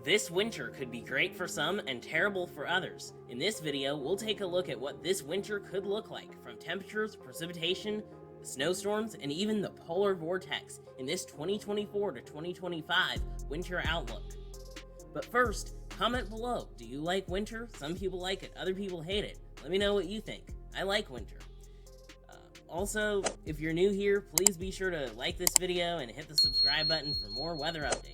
This winter could be great for some and terrible for others. In this video, we'll take a look at what this winter could look like, from temperatures, precipitation, the snowstorms, and even the polar vortex in this 2024 to 2025 winter outlook. But first, comment below. Do you like winter? Some people like it, other people hate it. Let me know what you think. I like winter. Also, if you're new here, please be sure to like this video and hit the subscribe button for more weather updates.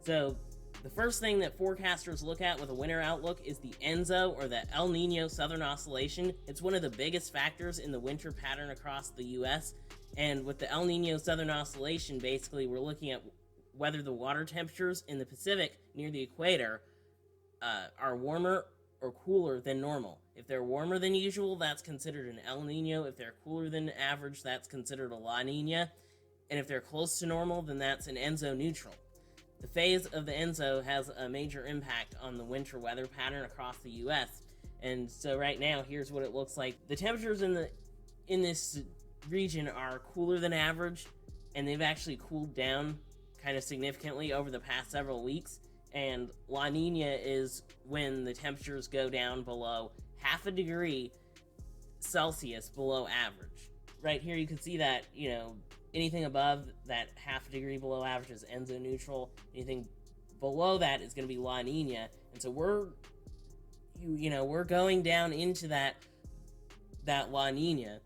So, the first thing that forecasters look at with a winter outlook is the ENSO, or the El Nino Southern Oscillation. It's one of the biggest factors in the winter pattern across the US, and with the El Nino Southern Oscillation, basically we're looking at whether the water temperatures in the Pacific near the equator are warmer or cooler than normal. If they're warmer than usual, that's considered an El Nino. If they're cooler than average, that's considered a La Nina. And if they're close to normal, then that's an ENSO neutral. The phase of the ENSO has a major impact on the winter weather pattern across the US. And so right now, here's what it looks like. The temperatures in this region are cooler than average, and they've actually cooled down kind of significantly over the past several weeks. And La Nina is when the temperatures go down below half a degree Celsius below average. Right here you can see that, anything above that half a degree below average is ENSO neutral. Anything below that is going to be La Nina. And so we're going down into that La Nina.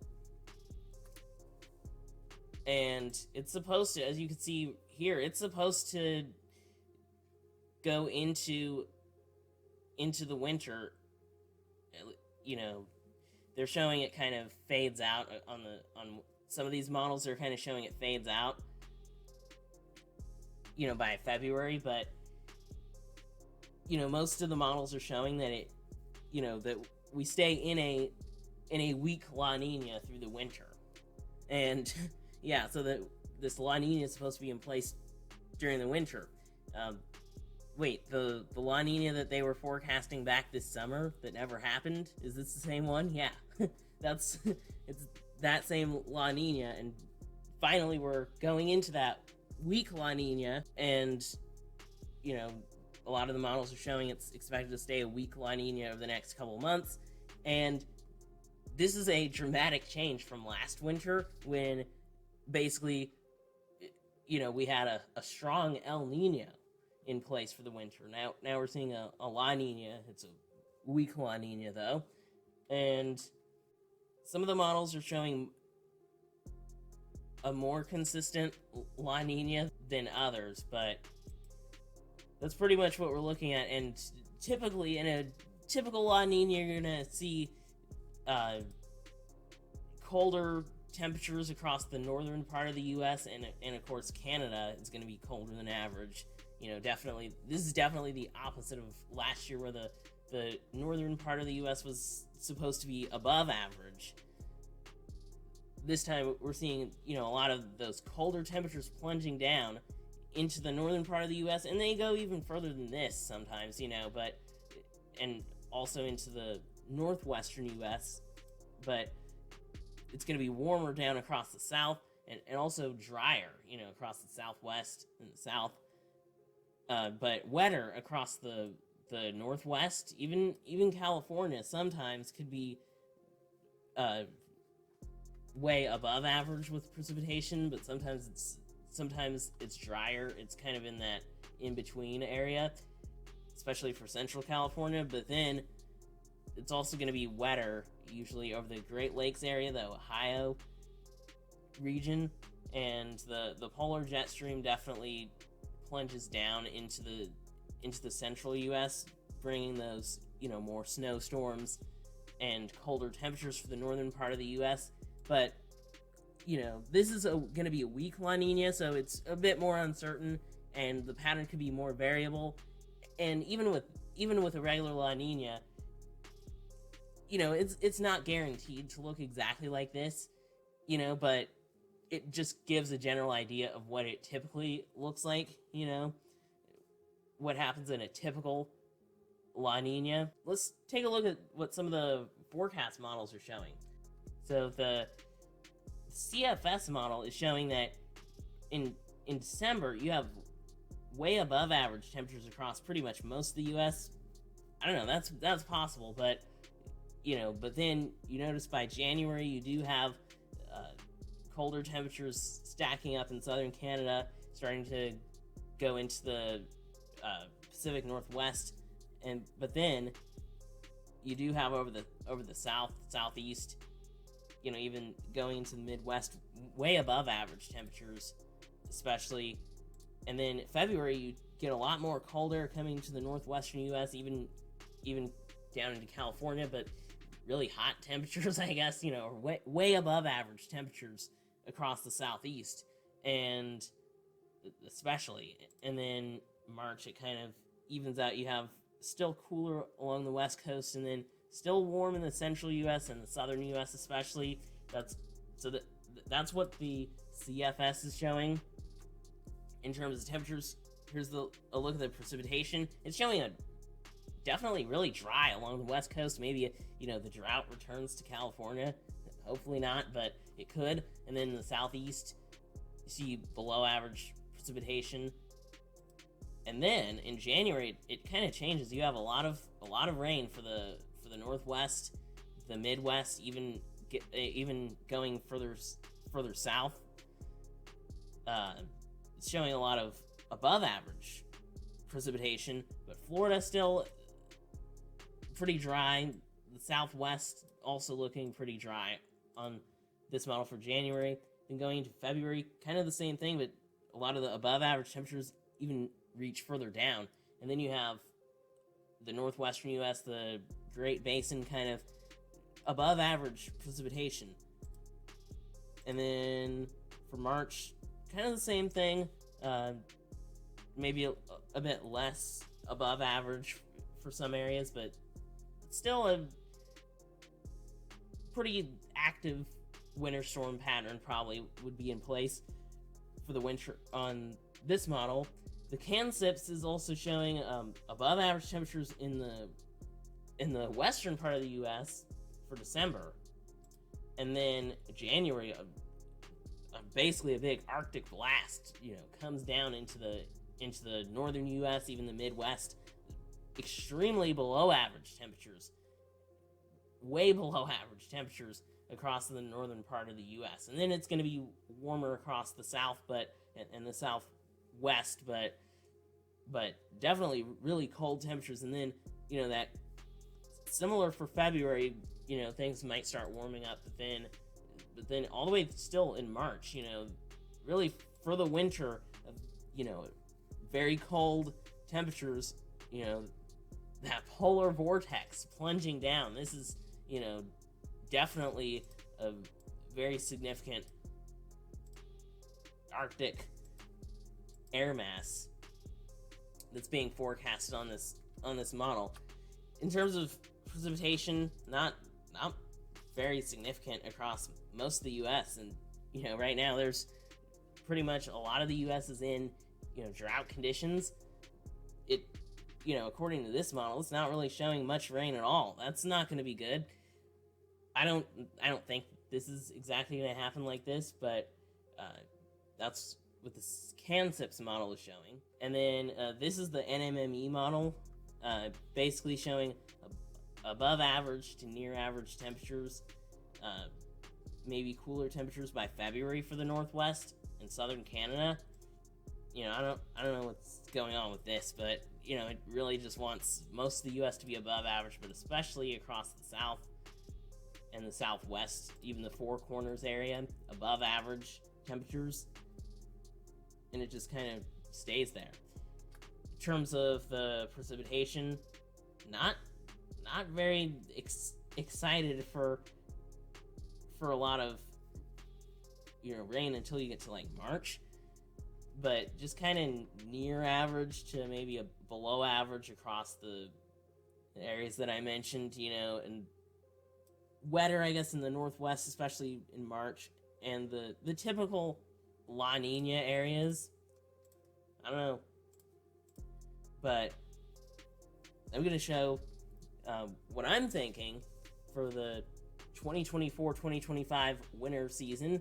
And it's supposed to, as you can see here, it's supposed to go into the winter. They're showing it kind of fades out on some of these models. They're kind of showing it fades out, by February, but most of the models are showing that that we stay in a weak La Nina through the winter. And yeah, so that this La Nina is supposed to be in place during the winter. Wait, the La Nina that they were forecasting back this summer that never happened? Is this the same one? Yeah, it's that same La Nina, and finally we're going into that weak La Nina, and a lot of the models are showing it's expected to stay a weak La Nina over the next couple months. And this is a dramatic change from last winter, when basically we had a strong El Nino in place for the winter. Now we're seeing a La Nina. It's a weak La Nina though, and some of the models are showing a more consistent La Nina than others, but that's pretty much what we're looking at. And typically, in a typical La Nina, you're gonna see colder temperatures across the northern part of the US, and of course Canada is going to be colder than average. Definitely, this is definitely the opposite of last year, where the northern part of the US was supposed to be above average. This time we're seeing, a lot of those colder temperatures plunging down into the northern part of the US, and they go even further than this sometimes, and also into the northwestern US, but it's going to be warmer down across the south, and also drier, across the southwest and the south. But wetter across the northwest, even California sometimes could be way above average with precipitation, but sometimes it's drier. It's kind of in that in-between area, especially for Central California. But then it's also going to be wetter, usually over the Great Lakes area, the Ohio region, and the polar jet stream definitely plunges down into the central US, bringing those more snowstorms and colder temperatures for the northern part of the US. But this is going to be a weak La Nina, so it's a bit more uncertain, and the pattern could be more variable. And even with a regular La Nina, it's not guaranteed to look exactly like this, but it just gives a general idea of what it typically looks like, what happens in a typical La Nina. Let's take a look at what some of the forecast models are showing. So the CFS model is showing that in December, you have way above average temperatures across pretty much most of the U.S. I don't know, that's possible, but but then you notice by January you do have colder temperatures stacking up in southern Canada, starting to go into the Pacific Northwest, but then you do have over the southeast, even going into the Midwest, way above average temperatures, especially. And then February you get a lot more colder coming to the northwestern U.S., even down into California, but really hot temperatures, I guess, way above average temperatures across the southeast, and especially. And then March it kind of evens out. You have still cooler along the west coast, and then still warm in the central U.S. and the southern U.S. especially. That's what the CFS is showing in terms of temperatures. Here's a look at the precipitation. It's showing definitely really dry along the west coast. Maybe the drought returns to California. Hopefully not, but it could. And then in the southeast, you see below average precipitation. And then in January, it kind of changes. You have a lot of rain for the northwest, the Midwest, even going further south. It's showing a lot of above average precipitation, but Florida still pretty dry. The Southwest also looking pretty dry on this model for January. Then going into February, kind of the same thing, but a lot of the above average temperatures even reach further down. And then you have the northwestern U.S., the Great Basin, kind of above average precipitation. And then for March, kind of the same thing, maybe a bit less above average for some areas, but still a pretty active winter storm pattern probably would be in place for the winter on this model. The CANSIPS is also showing above average temperatures in the western part of the U.S. for December, and then January, basically a big Arctic blast, comes down into the northern U.S., even the Midwest, extremely below average temperatures, way below average temperatures across the northern part of the U.S. And then it's going to be warmer across the south, and the southwest, but definitely really cold temperatures. And then that similar for February, things might start warming up, but then all the way still in March, really for the winter, very cold temperatures, that polar vortex plunging down. This is, definitely a very significant Arctic air mass that's being forecasted on this model. In terms of precipitation, not very significant across most of the U.S. And right now there's pretty much a lot of the U.S. is in drought conditions. It according to this model, it's not really showing much rain at all. That's not going to be good. I don't think this is exactly going to happen like this, but that's what the CANSIPS model is showing. And then this is the NMME model, basically showing above average to near average temperatures, maybe cooler temperatures by February for the Northwest and southern Canada. I don't know what's going on with this, but it really just wants most of the U.S. to be above average, but especially across the South and the Southwest, even the Four Corners area, above average temperatures, and it just kind of stays there. In terms of the precipitation, not very excited for a lot of rain until you get to like March, but just kind of near average to maybe a below average across the areas that I mentioned, and wetter, I guess, in the Northwest, especially in March, and the typical La Nina areas. I don't know, but I'm going to show what I'm thinking for the 2024-2025 winter season.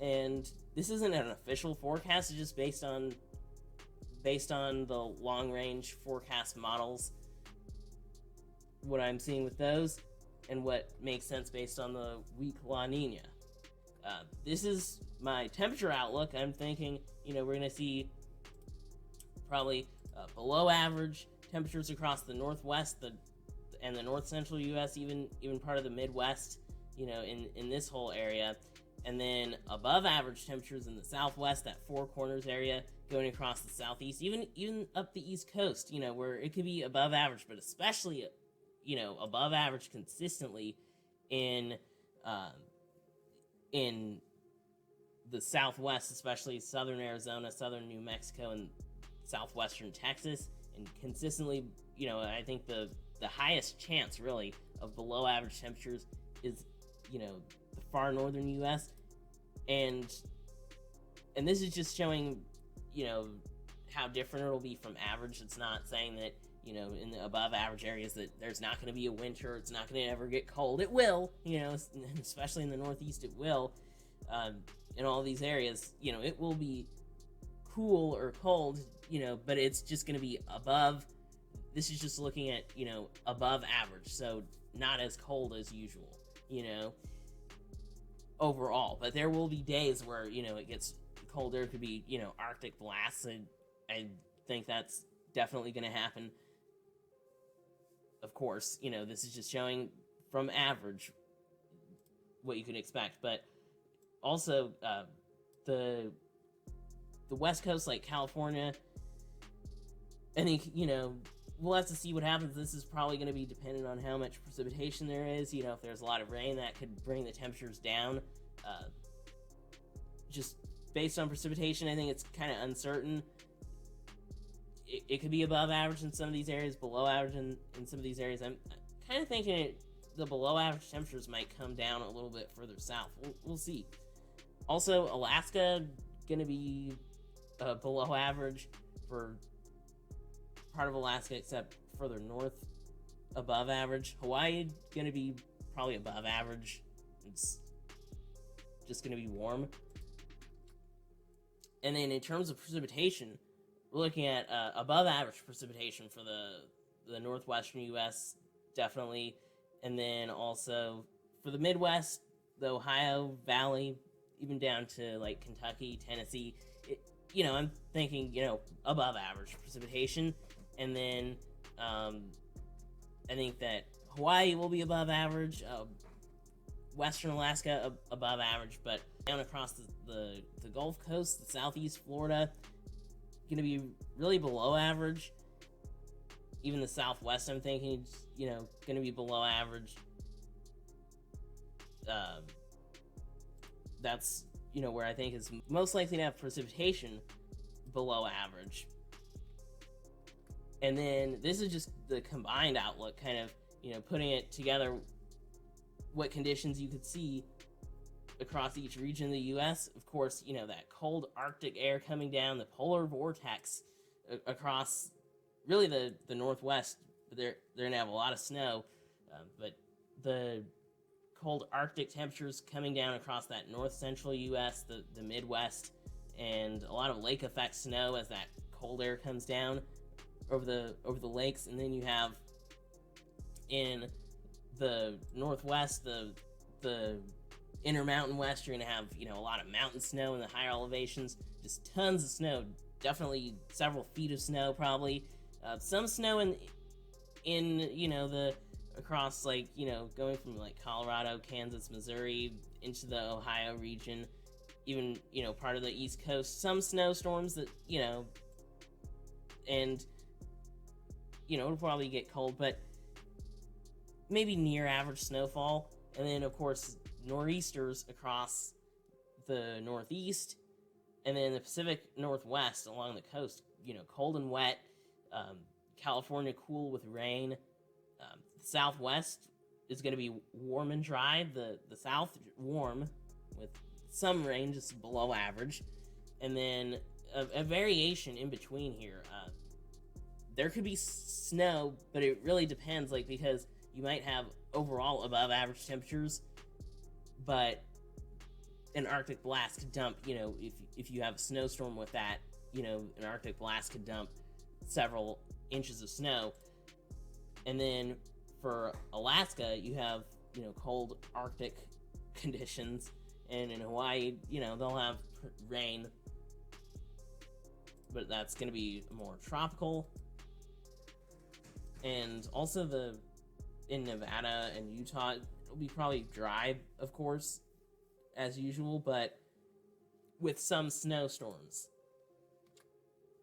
And this isn't an official forecast, it's just based on based on the long-range forecast models, what I'm seeing with those, and what makes sense based on the weak La Nina. This is my temperature outlook. I'm thinking, we're going to see probably below average temperatures across the northwest and the north central U.S., even part of the Midwest, in this whole area. And then above average temperatures in the southwest, that Four Corners area, going across the southeast, even up the East Coast, where it could be above average, but especially, above average consistently in the southwest, especially southern Arizona, southern New Mexico, and southwestern Texas, and consistently, I think the highest chance really of below average temperatures is, the far northern U.S. and this is just showing, how different it'll be from average. It's not saying that, in the above average areas that there's not going to be a winter, it's not going to ever get cold. It will, especially in the Northeast, it will. In all these areas, it will be cool or cold, but it's just going to be above. This is just looking at, above average, so not as cold as usual, overall. But there will be days where, it gets colder. It could be, Arctic blasts, and I think that's definitely going to happen. Of course, this is just showing from average what you can expect, but also the West Coast, like California, I think, we'll have to see what happens. This is probably going to be dependent on how much precipitation there is. If there's a lot of rain, that could bring the temperatures down. Just based on precipitation, I think it's kind of uncertain. It could be above average in some of these areas, below average in some of these areas. I'm kind of thinking the below average temperatures might come down a little bit further south. We'll see. Also, Alaska going to be below average for part of Alaska, except further north, above average. Hawaii going to be probably above average. It's just going to be warm. And then in terms of precipitation, we're looking at above average precipitation for the northwestern U.S., definitely. And then also for the Midwest, the Ohio Valley, even down to like Kentucky, Tennessee, I'm thinking, above average precipitation. And then I think that Hawaii will be above average, western Alaska above average, but down across the Gulf Coast, the southeast Florida, going to be really below average. Even the southwest, I'm thinking, going to be below average. That's, where I think is most likely to have precipitation below average. And then this is just the combined outlook, kind of, putting it together, what conditions you could see across each region of the U.S. Of course, that cold Arctic air coming down, the polar vortex across really the Northwest, but they're going to have a lot of snow, but the cold Arctic temperatures coming down across that north central U.S., the Midwest, and a lot of lake effect snow as that cold air comes down over the lakes. And then you have in the Northwest, the Intermountain West, you're gonna have a lot of mountain snow in the higher elevations, just tons of snow, definitely several feet of snow probably, some snow in the across, like, going from like Colorado, Kansas, Missouri into the Ohio region, even part of the East Coast, some snowstorms that and it'll probably get cold, but maybe near average snowfall. And then of course nor'easters across the Northeast, and then the Pacific Northwest along the coast, cold and wet. California cool with rain. The Southwest is going to be warm and dry. The South warm with some rain, just below average. And then a variation in between here. There could be snow, but it really depends, because you might have overall above average temperatures, but an Arctic blast could dump, if you have a snowstorm with that, an Arctic blast could dump several inches of snow. And then for Alaska, you have, cold Arctic conditions. And in Hawaii, they'll have rain, but that's going to be more tropical. And also in Nevada and Utah, it'll be probably dry, of course, as usual, but with some snowstorms.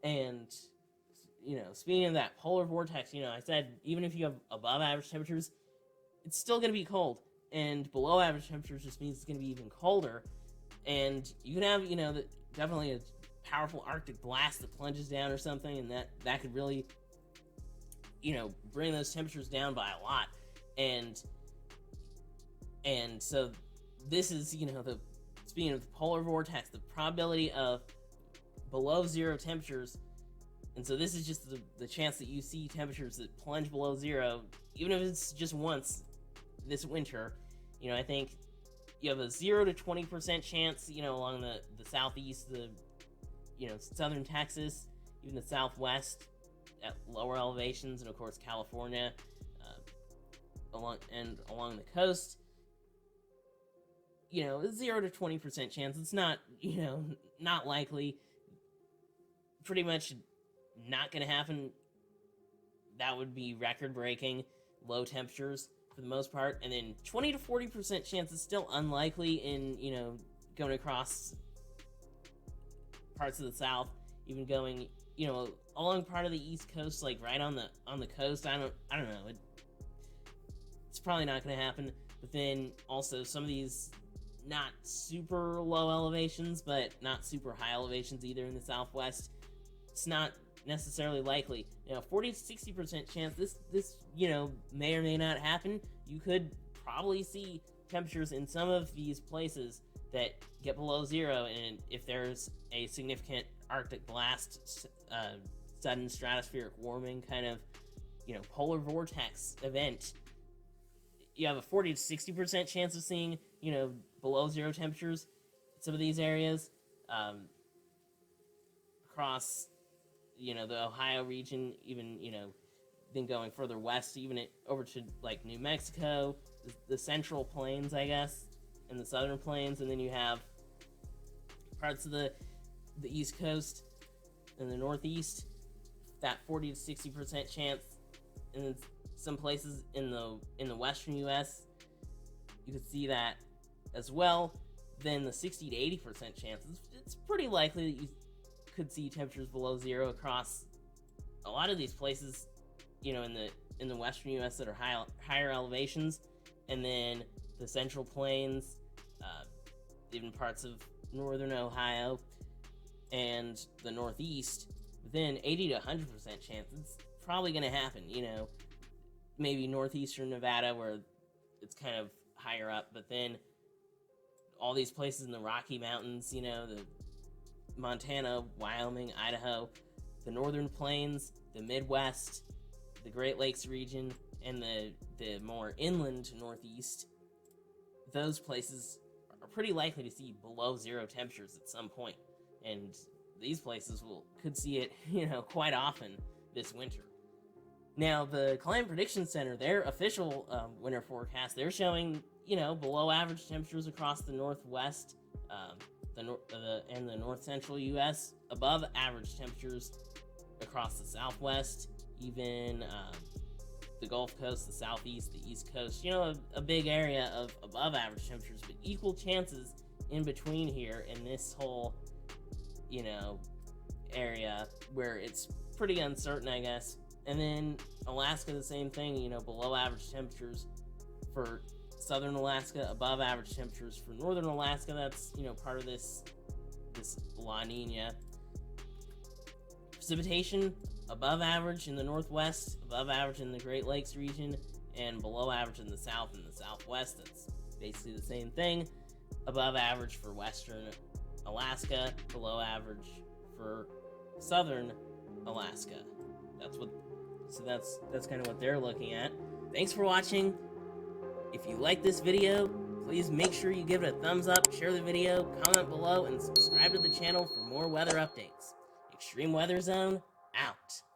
And, speaking of that polar vortex, I said even if you have above average temperatures, it's still going to be cold. And below average temperatures just means it's going to be even colder. And you can have, definitely a powerful Arctic blast that plunges down or something, and that could really, bring those temperatures down by a lot. And so this is, speaking of the polar vortex, the probability of below zero temperatures. And so this is just the chance that you see temperatures that plunge below zero, even if it's just once this winter. I think you have a 0 to 20% chance, along the southeast, southern Texas, even the southwest at lower elevations, and of course California, along the coast. 0 to 20% chance. It's not, not likely. Pretty much not going to happen. That would be record-breaking low temperatures for the most part. And then 20 to 40% chance is still unlikely in, going across parts of the South, even going, along part of the East Coast, like right on the coast. I don't know. It's probably not going to happen. But then also some of these not super low elevations, but not super high elevations either in the Southwest, it's not necessarily likely. 40 to 60% chance this may or may not happen. You could probably see temperatures in some of these places that get below zero, and if there's a significant Arctic blast, sudden stratospheric warming kind of, polar vortex event, you have a 40 to 60% chance of seeing, below zero temperatures in some of these areas, across, the Ohio region, even, then going further west, even over to, like, New Mexico, the Central Plains, I guess, and the Southern Plains, and then you have parts of the East Coast and the Northeast, that 40 to 60% chance, and then some places in the Western U.S., you could see that as well. Then the 60 to 80% chance, it's pretty likely that you could see temperatures below zero across a lot of these places, in the Western U.S. that are higher elevations, and then the Central Plains, even parts of northern Ohio, and the Northeast. But then 80 to 100% chance, it's probably going to happen. Maybe northeastern Nevada where it's kind of higher up, but then all these places in the Rocky Mountains, the Montana, Wyoming, Idaho, the Northern Plains, the Midwest, the Great Lakes region, and the more inland Northeast, those places are pretty likely to see below zero temperatures at some point. And these places could see it, quite often this winter. Now, the Climate Prediction Center, their official winter forecast, they're showing, below average temperatures across the Northwest, and the North Central U.S., above average temperatures across the Southwest, even the Gulf Coast, the Southeast, the East Coast, a big area of above average temperatures, but equal chances in between here in this whole, area where it's pretty uncertain, I guess. And then Alaska, the same thing, below average temperatures for southern Alaska, above average temperatures for northern Alaska. That's, part of this La Nina. Precipitation, above average in the Northwest, above average in the Great Lakes region, and below average in the South and the Southwest. That's basically the same thing. Above average for western Alaska, below average for southern Alaska. That's kind of what they're looking at. Thanks for watching. If you like this video, please make sure you give it a thumbs up, share the video, comment below, and subscribe to the channel for more weather updates. extreme weather zone out.